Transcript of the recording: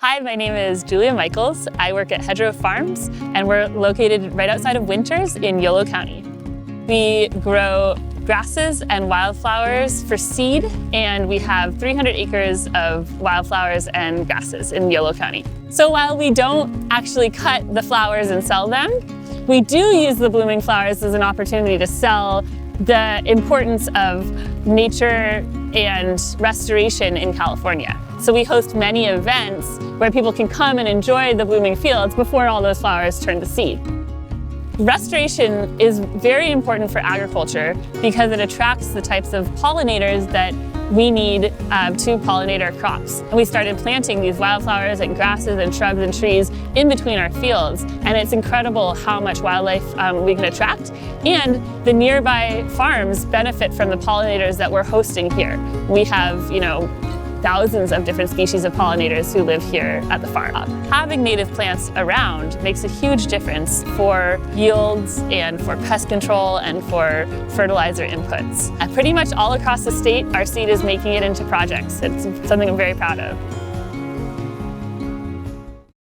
Hi, my name is Julia Michaels. I work at Hedgerow Farms, and we're located right outside of Winters in Yolo County. We grow grasses and wildflowers for seed, and we have 300 acres of wildflowers and grasses in Yolo County. So while we don't actually cut the flowers and sell them, we do use the blooming flowers as an opportunity to sell the importance of nature and restoration in California. So we host many events where people can come and enjoy the blooming fields before all those flowers turn to seed. Restoration is very important for agriculture because it attracts the types of pollinators that we need to pollinate our crops. And we started planting these wildflowers and grasses and shrubs and trees in between our fields. And it's incredible how much wildlife we can attract. And the nearby farms benefit from the pollinators that we're hosting here. We have, thousands of different species of pollinators who live here at the farm. Having native plants around makes a huge difference for yields and for pest control and for fertilizer inputs. Pretty much all across the state, our seed is making it into projects. It's something I'm very proud of.